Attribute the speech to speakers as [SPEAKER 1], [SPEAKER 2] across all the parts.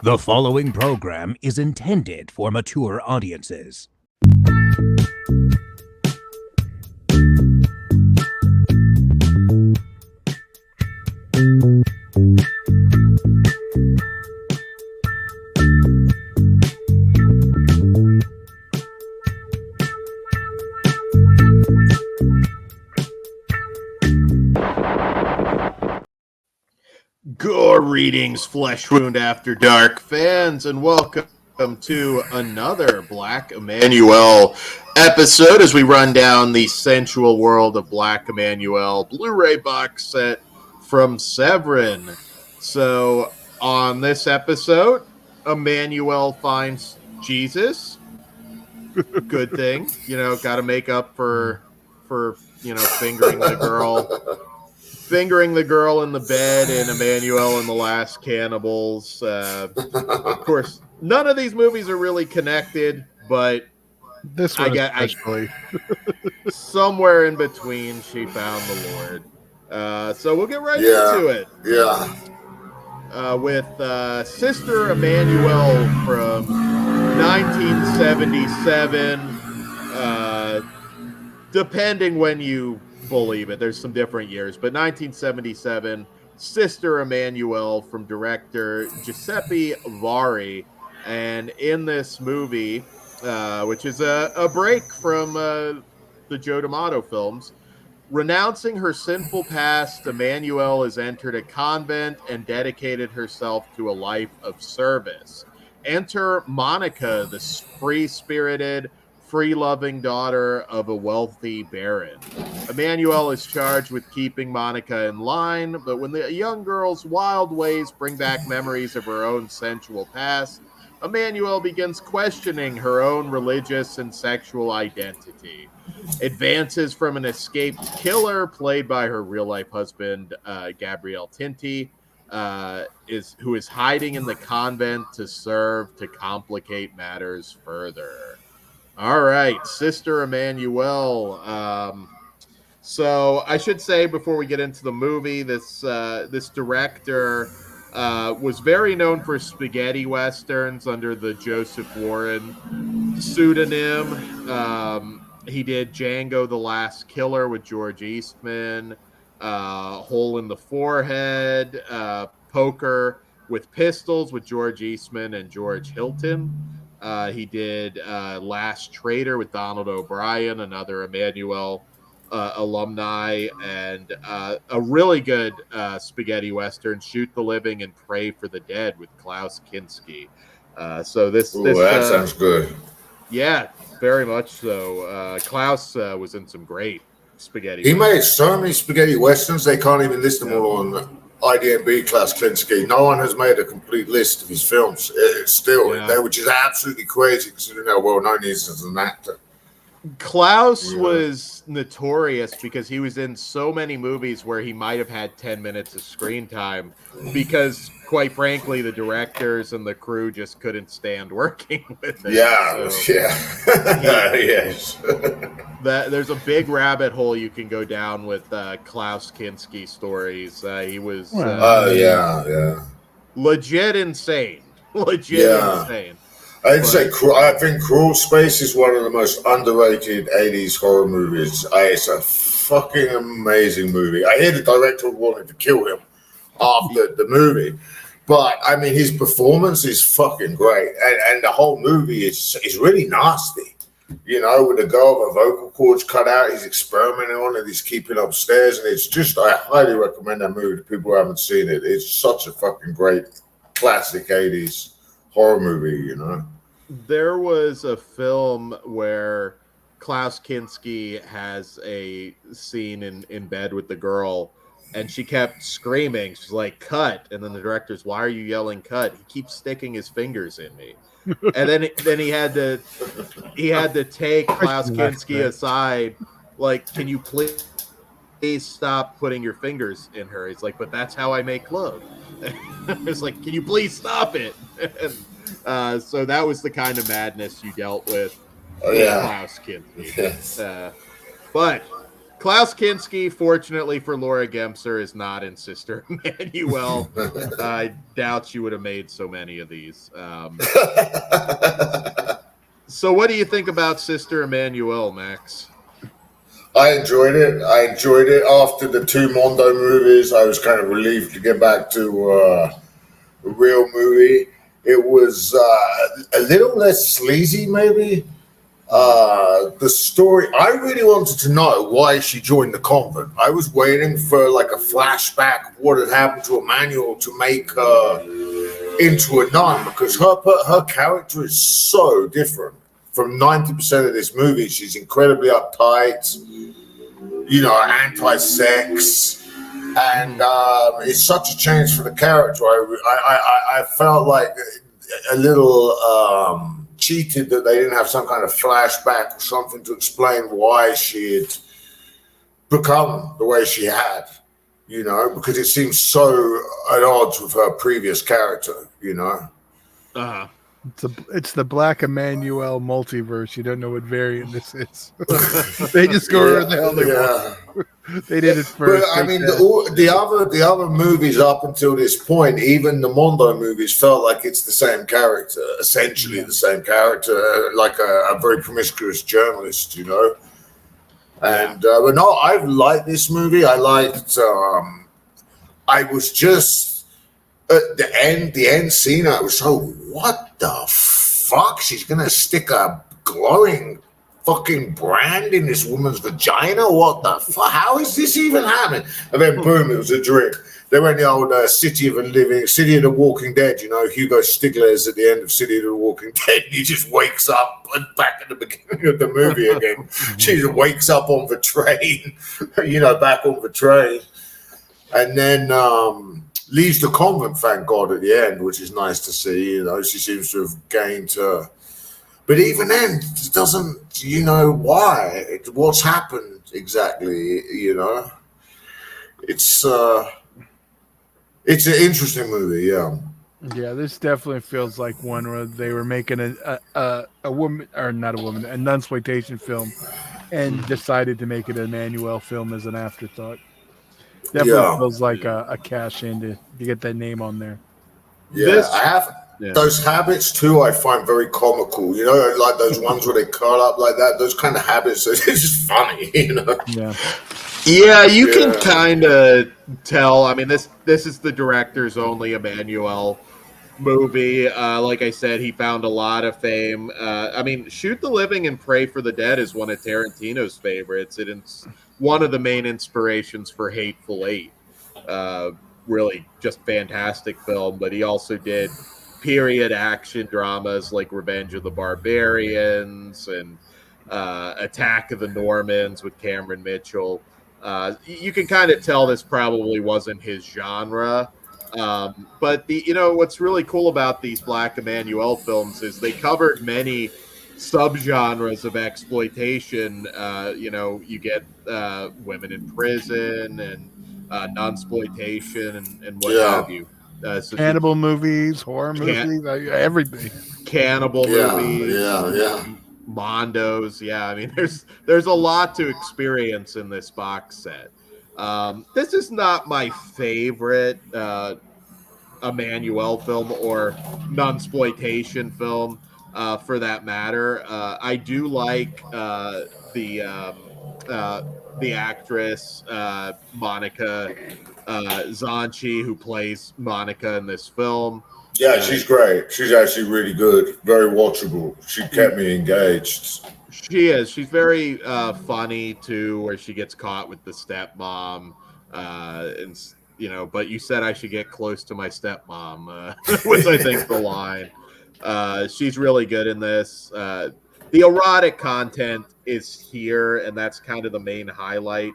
[SPEAKER 1] The following program is intended for mature audiences.
[SPEAKER 2] Greetings, Flesh Wound After Dark fans, and welcome to another Black Emanuelle episode as we run down the sensual world of Black Emanuelle Blu-ray box set from Severin. So, on this episode, Emanuelle finds Jesus. Good thing, got to make up for fingering the girl in the bed in Emanuelle and the Last Cannibals. Of course, none of these movies are really connected, but
[SPEAKER 3] this one especially.
[SPEAKER 2] Somewhere in between, she found the Lord. So we'll get right into it. With Sister Emanuelle from 1977. Depending when you believe it, there's some different years, but 1977, Sister Emanuelle from director Giuseppe Vari. And in this movie, which is a break from the Joe D'Amato films, renouncing her sinful past, Emanuelle has entered a convent and dedicated herself to a life of service. Enter Monica, the free-spirited, free-loving daughter of a wealthy baron. Emanuelle is charged with keeping Monica in line, but when the young girl's wild ways bring back memories of her own sensual past, Emanuelle begins questioning her own religious and sexual identity. Advances from an escaped killer played by her real-life husband, Gabriel Tinti, who is hiding in the convent to serve to complicate matters further. All right, Sister Emanuelle. So I should say before we get into the movie, this director was very known for spaghetti westerns under the Joseph Warren pseudonym. He did Django the Last Killer with George Eastman, Hole in the Forehead, Poker with Pistols with George Eastman and George Hilton. He did Last Trader with Donald O'Brien, another Emanuelle alumni, and a really good spaghetti western, Shoot the Living and Pray for the Dead with Klaus Kinski. That
[SPEAKER 4] sounds good.
[SPEAKER 2] Yeah, very much so. Klaus was in some great spaghetti.
[SPEAKER 4] He made so many spaghetti westerns, they can't even list them all on IDMB. Klaus Kinski. No one has made a complete list of his films. Which is absolutely crazy considering how well known he is as an actor.
[SPEAKER 2] Klaus was notorious because he was in so many movies where he might have had 10 minutes of screen time because, quite frankly, the directors and the crew just couldn't stand working with him.
[SPEAKER 4] Yes.
[SPEAKER 2] There's a big rabbit hole you can go down with Klaus Kinski stories. He was legit insane. Insane.
[SPEAKER 4] I think Cruel Space is one of the most underrated 80s horror movies. It's a fucking amazing movie. I hear the director wanted to kill him after the movie, but I mean his performance is fucking great, and the whole movie is really nasty. With the girl with her vocal cords cut out, he's experimenting on it, he's keeping upstairs, and it's just, I highly recommend that movie to people who haven't seen it. It's such a fucking great classic 80s horror movie,
[SPEAKER 2] There was a film where Klaus Kinski has a scene in bed with the girl, and she kept screaming. She's like, "Cut!" And then the director's, "Why are you yelling cut? He keeps sticking his fingers in me." And then he had to take Klaus Kinski aside, like, "Can you please stop putting your fingers in her?" He's like, "But that's how I make love." It's like, "Can you please stop it?" So that was the kind of madness you dealt with Klaus Kinski.
[SPEAKER 4] Yes.
[SPEAKER 2] But Klaus Kinski, fortunately for Laura Gemser, is not in Sister Emanuelle. I doubt she would have made so many of these. So what do you think about Sister Emanuelle, Max?
[SPEAKER 4] I enjoyed it. After the two Mondo movies. I was kind of relieved to get back to a real movie. It was a little less sleazy, maybe. The story, I really wanted to know why she joined the convent. I was waiting for like a flashback of what had happened to Emanuelle to make her into a nun, because her character is so different from 90% of this movie. She's incredibly uptight, anti-sex, and it's such a change for the character. I felt like a little cheated that they didn't have some kind of flashback or something to explain why she had become the way she had, because it seems so at odds with her previous character,
[SPEAKER 2] Uh-huh.
[SPEAKER 3] It's the Black Emanuelle multiverse. You don't know what variant this is. They just go wherever the hell they want. They did it first.
[SPEAKER 4] But I mean, the other movies up until this point, even the Mondo movies, felt like it's the same character, essentially the same character, like a very promiscuous journalist, And but no, I liked this movie. I liked. I was just. At the end scene, I was so, what the fuck? She's gonna stick a glowing fucking brand in this woman's vagina? What the fuck? How is this even happening? And then boom, it was a dream. They went the old City of the Walking Dead, Hugo Stigler's at the end of City of the Walking Dead. He just wakes up and back at the beginning of the movie again. She just wakes up on the train, back on the train. And then leaves the convent, thank God, at the end, which is nice to see. She seems to have gained her. But even then, it doesn't, why? What's happened exactly, It's an interesting movie, yeah.
[SPEAKER 3] Yeah, this definitely feels like one where they were making a woman, or not a woman, a Nunsploitation film, and decided to make it an Emanuelle film as an afterthought. Definitely feels like a cash in to get that name on there.
[SPEAKER 4] Yeah, I have those habits too. I find very comical. Like those ones where they curl up like that. Those kind of habits. It's just funny.
[SPEAKER 2] Yeah, you can kind of tell. I mean, this is the director's only Emanuelle movie. Like I said, he found a lot of fame. I mean, Shoot the Living and Pray for the Dead is one of Tarantino's favorites. It's one of the main inspirations for Hateful Eight. Really just fantastic film, but he also did period action dramas like Revenge of the Barbarians and Attack of the Normans with Cameron Mitchell. You can kind of tell this probably wasn't his genre. But what's really cool about these Black Emanuelle films is they covered many subgenres of exploitation. You get women in prison and nunsploitation and what have you.
[SPEAKER 3] Cannibal movies, horror movies, everything.
[SPEAKER 2] Cannibal movies.
[SPEAKER 4] Yeah.
[SPEAKER 2] Mondos. Yeah, I mean, there's a lot to experience in this box set. This is not my favorite Emanuelle film or nunsploitation film, for that matter. I do like the actress Monica Zanchi, who plays Monica in this film.
[SPEAKER 4] Yeah, she's great. She's actually really good, very watchable. She kept me engaged.
[SPEAKER 2] She is. She's very funny too, where she gets caught with the stepmom, and but you said I should get close to my stepmom, which I think the line. She's really good in this. The erotic content is here, and that's kind of the main highlight.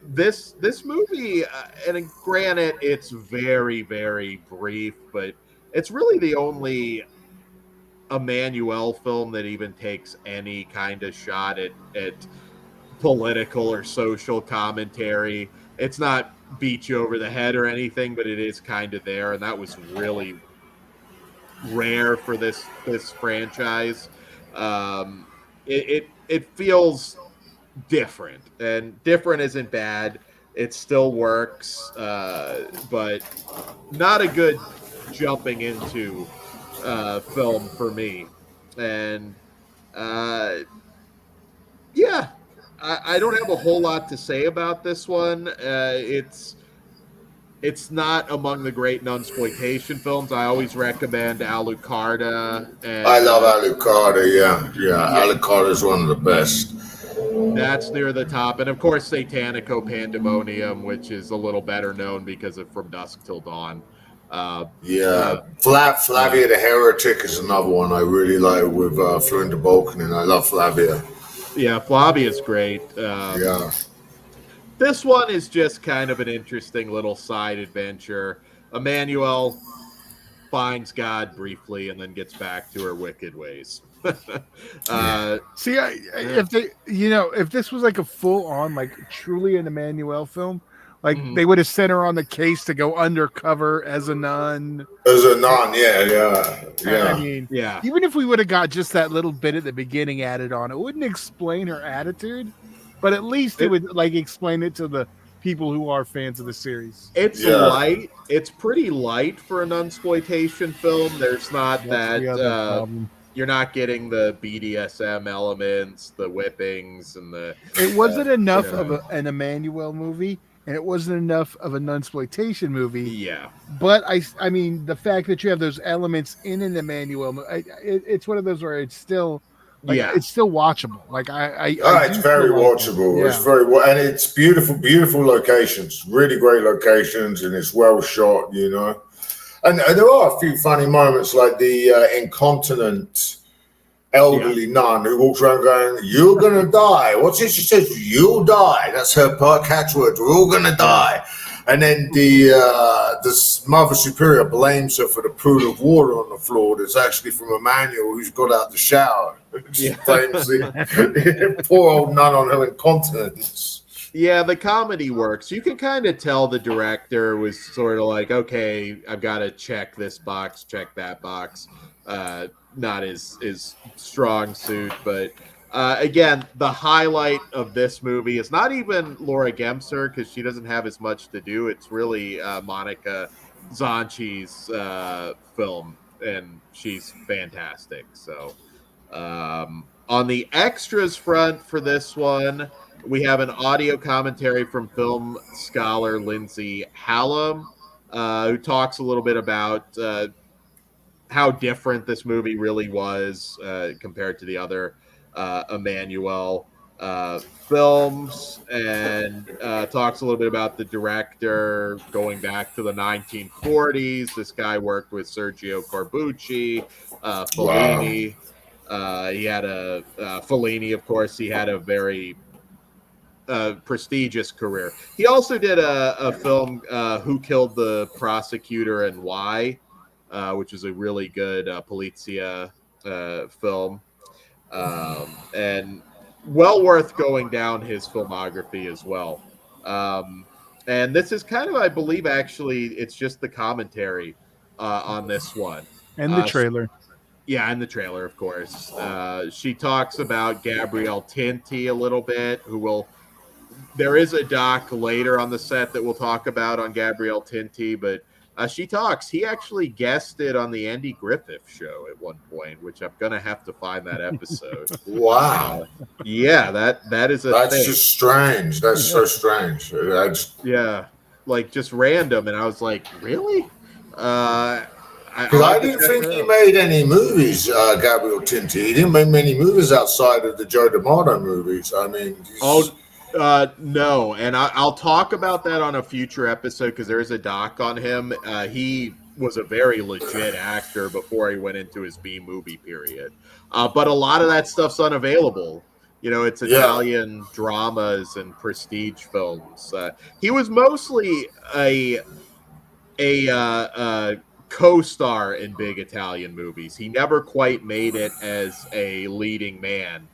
[SPEAKER 2] This movie, and granted, it's very, very brief, but it's really the only Emanuelle film that even takes any kind of shot at political or social commentary. It's not beat you over the head or anything, but it is kind of there, and that was really rare for this franchise. It feels different, and different isn't bad. It still works, but not a good jumping into film for me. And yeah, I don't have a whole lot to say about this one. It's not among the great nunsploitation films. I always recommend Alucarda,
[SPEAKER 4] I
[SPEAKER 2] and
[SPEAKER 4] love Alucard. Yeah.
[SPEAKER 2] yeah,
[SPEAKER 4] Alucard is one of the best.
[SPEAKER 2] that's near the top. And of course, Satanico Pandemonium, which is a little better known because of From Dusk Till Dawn. Uh, uh,
[SPEAKER 4] Flavia the Heretic is another one I really like with Florinda Balkan. I love Flavia.
[SPEAKER 2] yeah, Flavia's great.
[SPEAKER 4] Yeah.
[SPEAKER 2] This one is just kind of an interesting little side adventure. Emanuelle finds God briefly and then gets back to her wicked ways.
[SPEAKER 3] See, if this was like a full on, like truly an Emanuelle film, like they would have sent her on the case to go undercover as a nun.
[SPEAKER 4] As a nun, yeah.
[SPEAKER 3] I mean,
[SPEAKER 2] yeah.
[SPEAKER 3] Even if we would have got just that little bit at the beginning added on, it wouldn't explain her attitude, but at least it would like explain it to the people who are fans of the series.
[SPEAKER 2] It's light. It's pretty light for a nunsploitation film. There's not
[SPEAKER 3] problem.
[SPEAKER 2] You're not getting the BDSM elements, the whippings, and the.
[SPEAKER 3] It wasn't enough of an Emanuelle movie, and it wasn't enough of a nunsploitation movie.
[SPEAKER 2] Yeah,
[SPEAKER 3] but I mean, the fact that you have those elements in an Emanuelle, it's one of those where it's still. It's still watchable.
[SPEAKER 4] It's very watchable. Yeah. It's very and it's beautiful locations, really great locations, and it's well shot. And there are a few funny moments, like the incontinent elderly nun who walks around going, "You're gonna die." What's it? She says, "You'll die." That's her catchword. We're all gonna die. And then the Mother Superior blames her for the pool of water on the floor. That's actually from Emanuelle, who's got out the shower. She blames the poor old nun on her incontinence.
[SPEAKER 2] Yeah, the comedy works. You can kind of tell the director was sort of like, okay, I've got to check this box, check that box. Not his strong suit, but again, the highlight of this movie is not even Laura Gemser, because she doesn't have as much to do. It's really Monica Zanchi's film, and she's fantastic. So on the extras front for this one, we have an audio commentary from film scholar Lindsay Hallam, who talks a little bit about how different this movie really was compared to the other Emanuelle films, and talks a little bit about the director going back to the 1940s. This guy worked with Sergio Corbucci, Fellini. He had Fellini, of course. He had a very prestigious career. He also did a film, Who Killed the Prosecutor and Why, which is a really good Polizia film, and well worth going down his filmography as well. And this is kind of, I believe, actually, it's just the commentary on this one.
[SPEAKER 3] And the trailer.
[SPEAKER 2] Yeah, and the trailer, of course. She talks about Gabriele Tinti a little bit, there is a doc later on the set that we'll talk about on Gabriele Tinti, but she talks. He actually guested on the Andy Griffith Show at one point, which I'm gonna have to find that episode.
[SPEAKER 4] Wow.
[SPEAKER 2] Yeah, that is
[SPEAKER 4] That's
[SPEAKER 2] thing.
[SPEAKER 4] just strange. That's so strange.
[SPEAKER 2] Just random, and I was like, really?
[SPEAKER 4] Because I didn't think he made any movies, Gabriele Tinti. He didn't make many movies outside of the Joe D'Amato movies. I mean,
[SPEAKER 2] no, and I'll talk about that on a future episode because there is a doc on him. He was a very legit actor before he went into his B-movie period. But a lot of that stuff's unavailable. It's Italian dramas and prestige films. He was mostly a co-star in big Italian movies. He never quite made it as a leading man.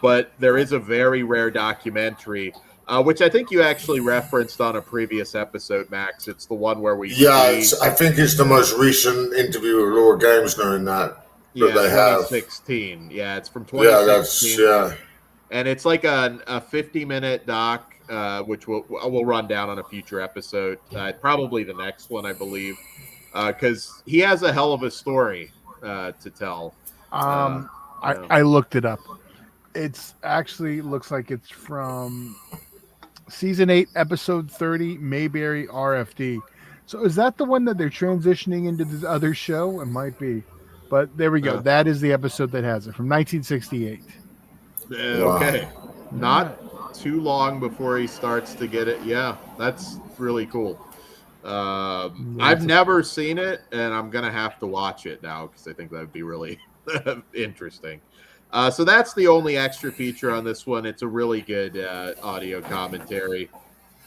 [SPEAKER 2] But there is a very rare documentary, which I think you actually referenced on a previous episode, Max. It's the one where we
[SPEAKER 4] I think it's the most recent interview with Laura Gamesner in that they have.
[SPEAKER 2] 2016. Yeah, it's from 2016. and it's like a 50-minute doc, which we'll run down on a future episode, probably the next one, I believe, because he has a hell of a story to tell.
[SPEAKER 3] I looked it up. It's actually looks like it's from season 8, episode 30, Mayberry RFD. So is that the one that they're transitioning into this other show? It might be, but there we go. That is the episode that has it from 1968.
[SPEAKER 2] Okay, not too long before he starts to get it. Yeah, that's really cool. I've never seen it, and I'm gonna have to watch it now because I think that would be really interesting. So that's the only extra feature on this one. It's a really good audio commentary.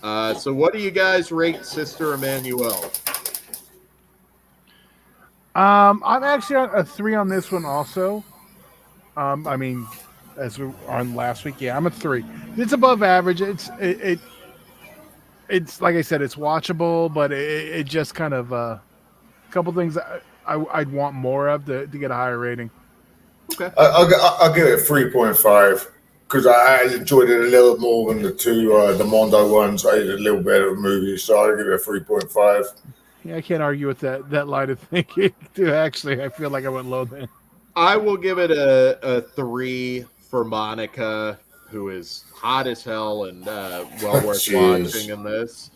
[SPEAKER 2] So what do you guys rate Sister Emanuelle?
[SPEAKER 3] I'm actually on a 3 on this one also. I mean, as we were on last week, yeah, I'm a 3. It's above average. It's like I said, it's watchable, but it just kind of a couple things I'd want more of to get a higher rating.
[SPEAKER 2] Okay,
[SPEAKER 4] I'll give it 3.5 because I enjoyed it a little more than the Mondo ones. I did a little better of a movie, so I'll give it a 3.5.
[SPEAKER 3] Yeah, I can't argue with that line of thinking. Actually, I feel like I went low then.
[SPEAKER 2] I will give it a 3 for Monica, who is hot as hell and well worth watching in this.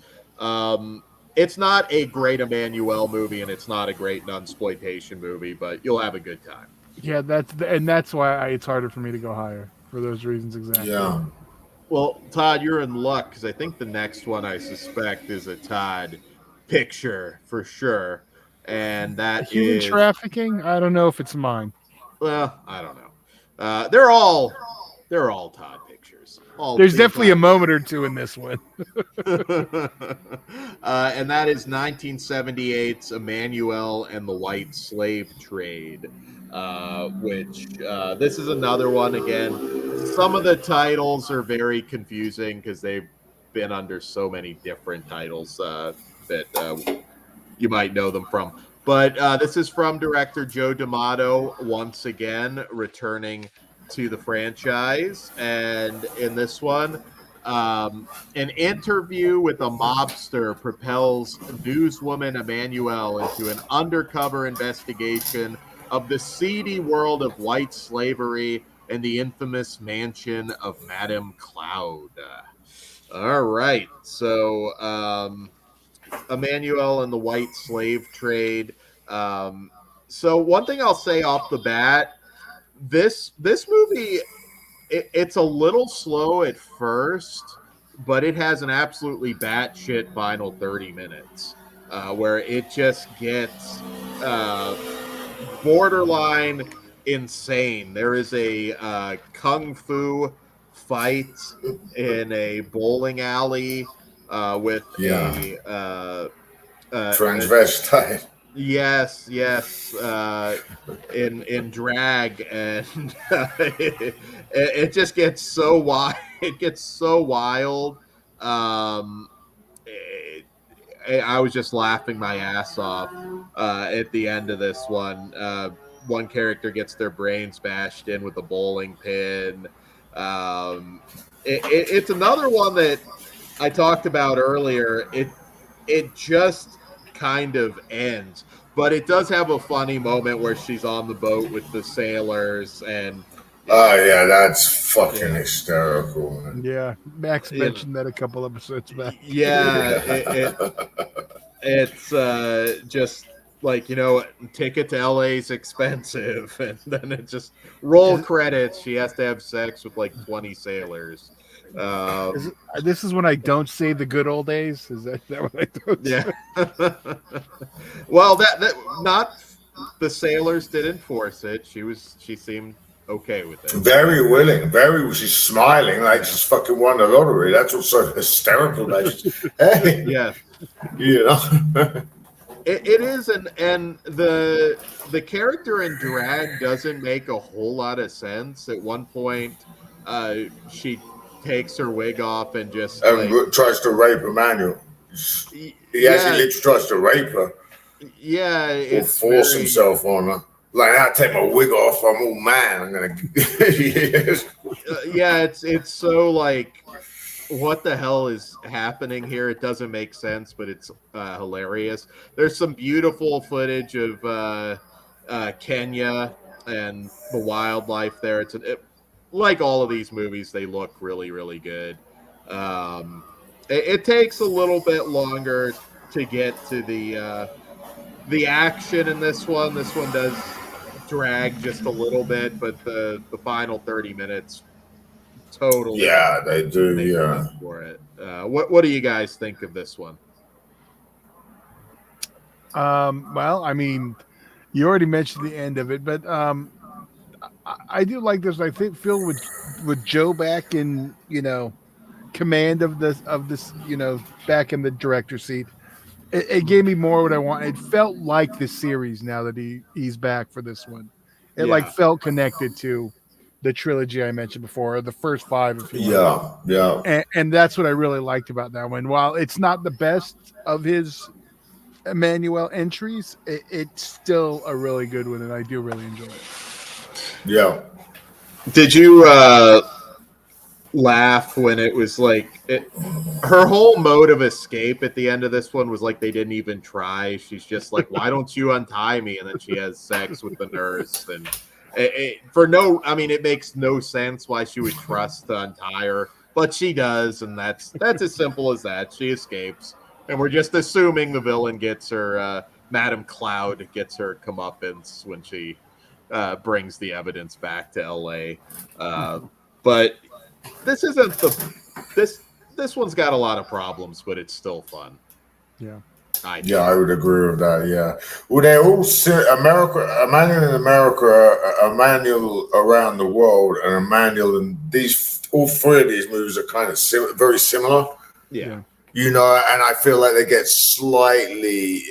[SPEAKER 2] It's not a great Emanuelle movie, and it's not a great Nunsploitation movie, but you'll have a good time.
[SPEAKER 3] Yeah, that's why it's harder for me to go higher for those reasons exactly.
[SPEAKER 4] Yeah.
[SPEAKER 2] Well, Todd, you're in luck because I think the next one I suspect is a Todd picture for sure, and that
[SPEAKER 3] Human
[SPEAKER 2] is
[SPEAKER 3] trafficking. I don't know if it's mine.
[SPEAKER 2] Well, I don't know. They're all Todd pictures.
[SPEAKER 3] There's definitely a moment or two in this one.
[SPEAKER 2] And that is 1978's Emanuelle and the White Slave Trade, which this is another one. Again, some of the titles are very confusing because they've been under so many different titles that you might know them from. But this is from director Joe D'Amato, once again returning to the franchise. And in this one, an interview with a mobster propels newswoman Emanuelle into an undercover investigation of the seedy world of white slavery and the infamous mansion of Madame Cloud. All right. So Emanuelle and the White Slave Trade. So one thing I'll say off the bat, this movie, it's a little slow at first, but it has an absolutely batshit final 30 minutes where it just gets borderline insane. There is a kung fu fight in a bowling alley with a
[SPEAKER 4] transvestite.
[SPEAKER 2] Yes, in drag, and it just gets so wild. It gets so wild. I was just laughing my ass off at the end of this one. One character gets their brains bashed in with a bowling pin. It's another one that I talked about earlier. It just kind of ends, but it does have a funny moment where she's on the boat with the sailors, and
[SPEAKER 4] yeah, that's fucking hysterical, man.
[SPEAKER 3] Yeah, Max mentioned that a couple episodes back.
[SPEAKER 2] Yeah, it's just like, ticket to LA is expensive, and then it just roll credits. She has to have sex with like 20 sailors.
[SPEAKER 3] This is when I don't say the good old days. Is that what I don't?
[SPEAKER 2] Yeah. Well, that not the sailors didn't force it. She seemed okay with it.
[SPEAKER 4] Very willing. She's smiling like she's fucking won the lottery. That's what's so hysterical. Hey,
[SPEAKER 2] Yeah. It is, and the character in drag doesn't make a whole lot of sense. At one point, she takes her wig off and just
[SPEAKER 4] tries to rape Emanuelle. He actually literally tries to rape her.
[SPEAKER 2] Yeah,
[SPEAKER 4] or force himself on her. Like, I take my wig off, I'm all man. I'm gonna.
[SPEAKER 2] Yeah, it's so like, what the hell is happening here? It doesn't make sense, but it's hilarious. There's some beautiful footage of Kenya and the wildlife there. Like all of these movies, they look really, really good. It takes a little bit longer to get to the action in this one. This one does drag just a little bit, but the final 30 minutes totally
[SPEAKER 4] Yeah, they do.
[SPEAKER 2] make
[SPEAKER 4] Yeah.
[SPEAKER 2] up for it. What do you guys think of this one?
[SPEAKER 3] Well, I mean, you already mentioned the end of it, but I do like this. I think Phil with Joe back in command of this back in the director's seat. It gave me more what I want. It felt like the series now that he's back for this one. It like
[SPEAKER 2] Yeah.
[SPEAKER 3] felt connected to the trilogy I mentioned before, or the first 5, if you want.
[SPEAKER 4] Yeah.
[SPEAKER 3] And that's what I really liked about that one. While it's not the best of his Emanuelle entries, it's still a really good one, and I do really enjoy it.
[SPEAKER 4] Yeah.
[SPEAKER 2] Did you laugh when it was like her whole mode of escape at the end of this one was like they didn't even try. She's just like, "Why don't you untie me?" And then she has sex with the nurse, and it makes no sense why she would trust to untie her, but she does, and that's as simple as that. She escapes, and we're just assuming the villain gets her. Madame Cloud gets her comeuppance when she brings the evidence back to L.A. But this isn't this one's got a lot of problems, but it's still fun.
[SPEAKER 3] Yeah.
[SPEAKER 4] I would agree with that. Yeah. Well, they're all America, Emanuelle in America, Emanuelle around the world, and Emanuelle in these. All 3 of these movies are kind of very similar.
[SPEAKER 2] Yeah.
[SPEAKER 4] And I feel like they get slightly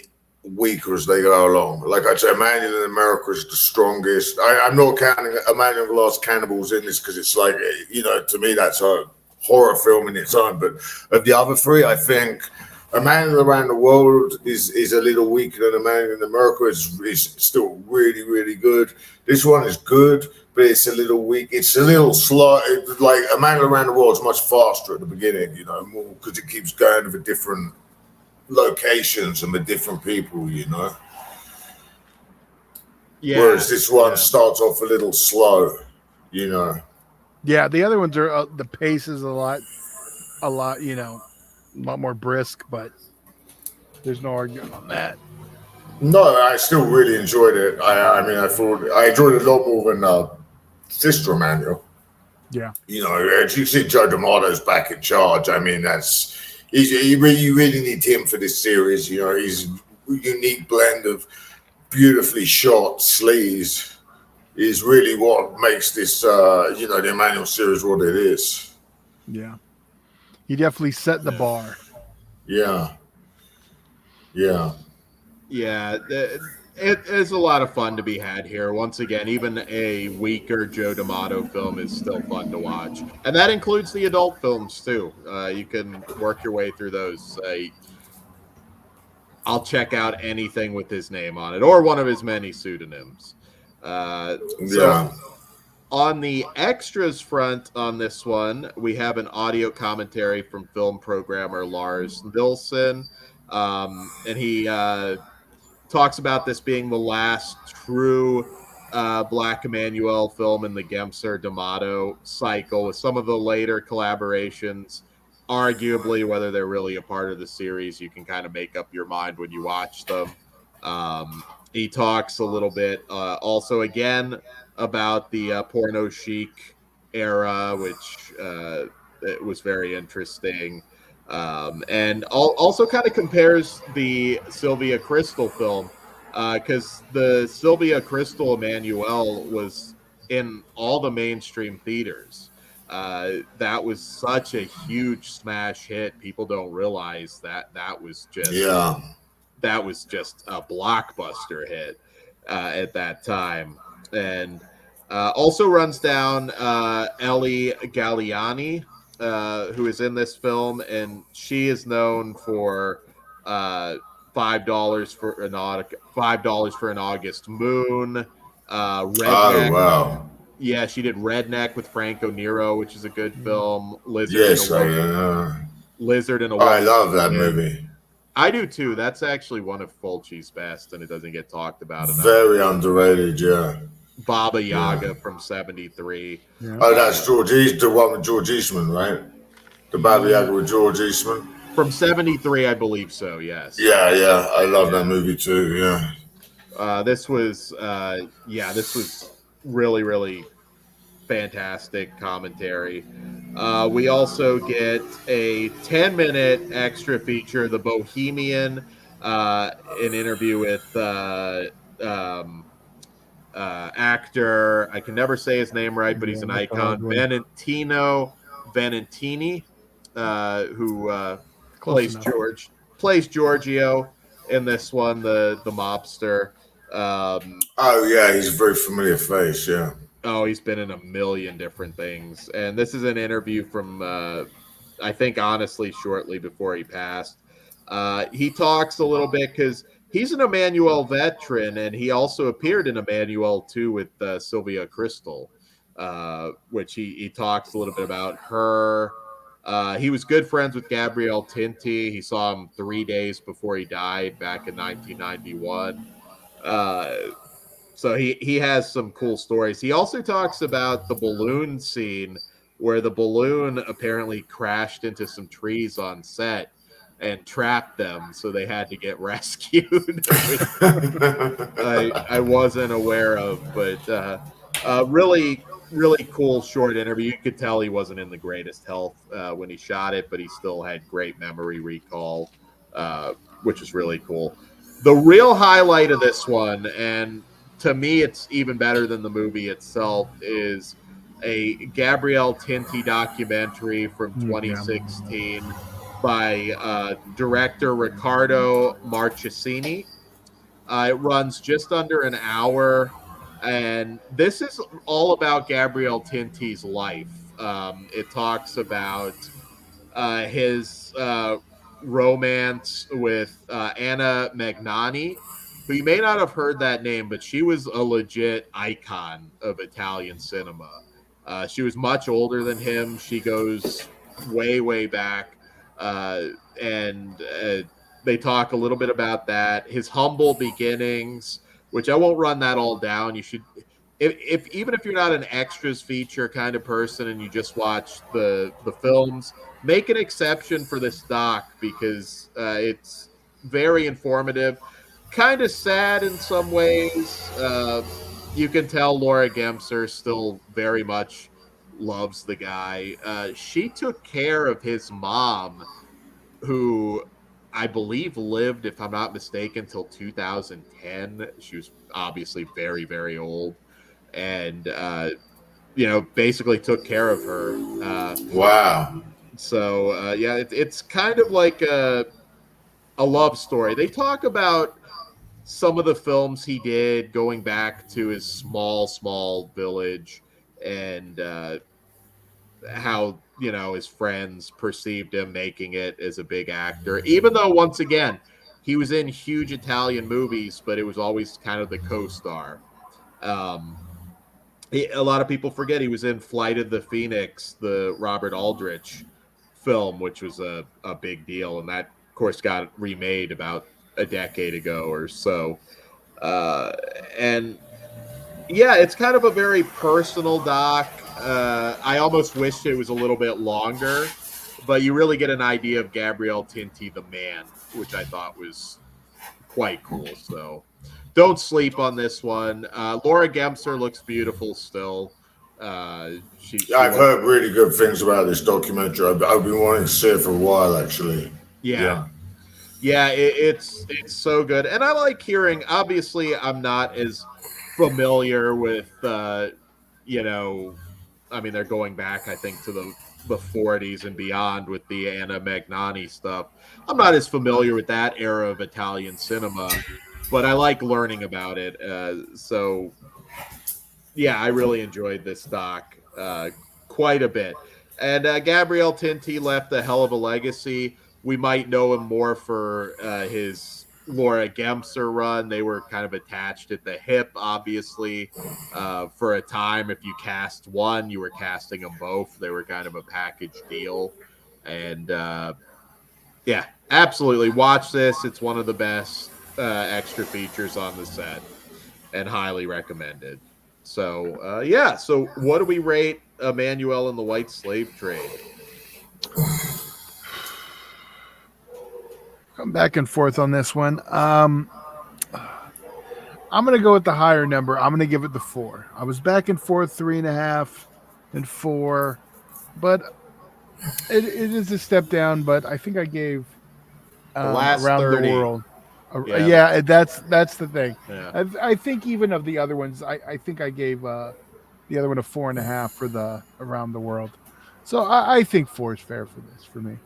[SPEAKER 4] weaker as they go along. Like I said, Emanuelle in America is the strongest. I'm not counting Emanuelle and the Last Cannibals in this because it's like, to me that's a horror film in its own. But of the other 3, I think Emanuelle around the world is a little weaker than Emanuelle in America. Is still really, really good. This one is good, but it's a little weak. It's a little slow. Like Emanuelle around the world is much faster at the beginning, more because it keeps going over different locations and with different people,
[SPEAKER 2] Yeah.
[SPEAKER 4] Whereas this one starts off a little slow,
[SPEAKER 3] Yeah, the other ones are the pace is a lot, a lot more brisk, but there's no arguing on that.
[SPEAKER 4] No, I still really enjoyed it. I thought I enjoyed it a lot more than Sister Emanuelle.
[SPEAKER 3] Yeah.
[SPEAKER 4] As you see, Joe D'Amato's back in charge. I mean, you really need him for this series. He's a unique blend of beautifully shot sleaze is really what makes this, the Emanuelle series what it is.
[SPEAKER 3] Yeah. He definitely set the bar.
[SPEAKER 4] Yeah. Yeah.
[SPEAKER 2] Yeah. It is a lot of fun to be had here. Once again, even a weaker Joe D'Amato film is still fun to watch. And that includes the adult films, too. You can work your way through those. I'll check out anything with his name on it or one of his many pseudonyms. So on the extras front on this one, we have an audio commentary from film programmer Lars Nilsson. And he talks about this being the last true Black Emanuelle film in the Gemser D'Amato cycle, with some of the later collaborations. Arguably, whether they're really a part of the series, you can kind of make up your mind when you watch them. He talks a little bit also again about the porno chic era, which it was very interesting. And also kind of compares the Sylvia Crystal film, because the Sylvia Crystal Emanuelle was in all the mainstream theaters. That was such a huge smash hit. People don't realize that was just a blockbuster hit at that time. And also runs down Ellie Galliani, who is in this film, and she is known for $5 for an August Moon, Redneck.
[SPEAKER 4] Oh wow.
[SPEAKER 2] Yeah, she did Redneck with Franco Nero, which is a good film.
[SPEAKER 4] Yes,
[SPEAKER 2] Lizard in a
[SPEAKER 4] I
[SPEAKER 2] Woman's
[SPEAKER 4] love that
[SPEAKER 2] Skin.
[SPEAKER 4] movie.
[SPEAKER 2] I do too. That's actually one of Fulci's best, and it doesn't get talked about enough.
[SPEAKER 4] Very underrated, yeah.
[SPEAKER 2] Baba Yaga from '73.
[SPEAKER 3] Yeah.
[SPEAKER 4] Oh, that's the one with George Eastman, right? The Baba Yaga with George Eastman.
[SPEAKER 2] From '73, I believe so. Yes.
[SPEAKER 4] Yeah, I love that movie too. Yeah.
[SPEAKER 2] This was really, really fantastic commentary. We also get a 10-minute extra feature, The Bohemian, an interview with actor. I can never say his name right, but he's an icon. Valentino Valentini, who
[SPEAKER 3] Close enough.
[SPEAKER 2] plays Giorgio in this one, the mobster.
[SPEAKER 4] Oh yeah, he's a very familiar face. Yeah.
[SPEAKER 2] Oh, he's been in a million different things. And this is an interview from, I think, honestly, shortly before he passed. He talks a little bit because he's an Emanuelle veteran, and he also appeared in Emanuelle too with Sylvia Crystal, which he talks a little bit about her. He was good friends with Gabrielle Tinti. He saw him 3 days before he died back in 1991. So he has some cool stories. He also talks about the balloon scene where the balloon apparently crashed into some trees on set and trapped them, so they had to get rescued. Which I wasn't aware of, but really, really cool short interview. You could tell he wasn't in the greatest health when he shot it, but he still had great memory recall, which is really cool. The real highlight of this one, and to me it's even better than the movie itself, is a Gabrielle Tinti documentary from 2016 by director Riccardo Marchesini. It runs just under an hour, and this is all about Gabrielle Tinti's life. It talks about his romance with Anna Magnani, who you may not have heard that name, but she was a legit icon of Italian cinema. She was much older than him. She goes way, way back. And they talk a little bit about that. His humble beginnings, which I won't run that all down. You should, if even if you're not an extras feature kind of person and you just watch the films, make an exception for this doc because it's very informative. Kind of sad in some ways. You can tell Laura Gemser still very much loves the guy. She took care of his mom, who I believe lived, if I'm not mistaken, till 2010. She was obviously very, very old, and basically took care of her.
[SPEAKER 4] Wow.
[SPEAKER 2] So yeah, it's kind of like a love story. They talk about some of the films he did going back to his small village, and how his friends perceived him making it as a big actor, even though once again he was in huge Italian movies, but it was always kind of the co-star. A lot of people forget he was in Flight of the Phoenix, the Robert Aldrich film, which was a big deal, and that of course got remade about a decade ago or so. And yeah, it's kind of a very personal doc. I almost wished it was a little bit longer, but you really get an idea of Gabrielle Tinti, the man, which I thought was quite cool. So don't sleep on this one. Laura Gemser looks beautiful still.
[SPEAKER 4] I've heard really good things about this documentary. I've been wanting to see it for a while, actually.
[SPEAKER 2] Yeah, it's so good, and I like hearing. Obviously, I'm not as familiar with, I mean, they're going back, I think, to the 40s and beyond with the Anna Magnani stuff. I'm not as familiar with that era of Italian cinema, but I like learning about it. So, yeah, I really enjoyed this doc quite a bit. And Gabrielle Tinti left a hell of a legacy. We might know him more for his Laura Gemser run. They were kind of attached at the hip, obviously. For a time, if you cast one, you were casting them both. They were kind of a package deal. And yeah, absolutely. Watch this. It's one of the best extra features on the set and highly recommended. So, yeah. So, what do we rate Emanuelle and the White Slave Trade?
[SPEAKER 3] I'm back and forth on this one. I'm going to go with the higher number. I'm going to give it the 4. I was back and forth 3.5 and 4, but it is a step down. But I think I gave
[SPEAKER 2] The last
[SPEAKER 3] Around
[SPEAKER 2] 30.
[SPEAKER 3] the World.
[SPEAKER 2] Yeah.
[SPEAKER 3] Yeah, that's the thing.
[SPEAKER 2] Yeah.
[SPEAKER 3] I think even of the other ones, I think I gave the other one a 4.5 for the Around the World. So I think 4 is fair for this for me.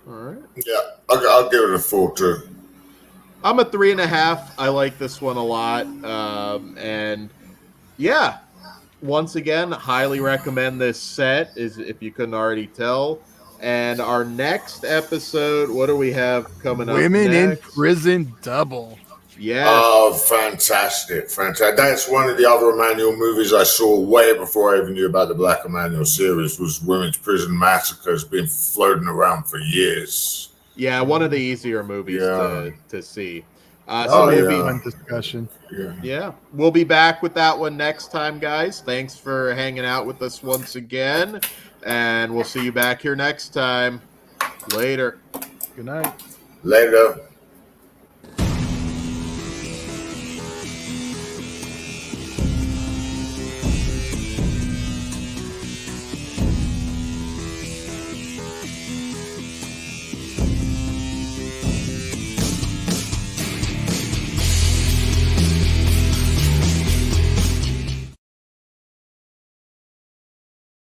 [SPEAKER 2] All right.
[SPEAKER 4] Yeah, I'll give it a 4 too.
[SPEAKER 2] I'm a 3.5. I like this one a lot. And yeah, once again, highly recommend this set, is if you couldn't already tell. And our next episode, what do we have coming up
[SPEAKER 3] Women in
[SPEAKER 2] next?
[SPEAKER 3] Prison Double.
[SPEAKER 2] Yes.
[SPEAKER 4] Oh, fantastic. That's one of the other Emanuelle movies I saw way before I even knew about the Black Emanuelle series. Was Women's Prison Massacre. It's been floating around for years.
[SPEAKER 2] Yeah, one of the easier movies to see.
[SPEAKER 3] So
[SPEAKER 2] we'll
[SPEAKER 3] be
[SPEAKER 2] be
[SPEAKER 3] fun discussion.
[SPEAKER 2] Yeah, we'll be back with that one next time, guys. Thanks for hanging out with us once again, and we'll see you back here next time. Later.
[SPEAKER 3] Good night.
[SPEAKER 4] Later.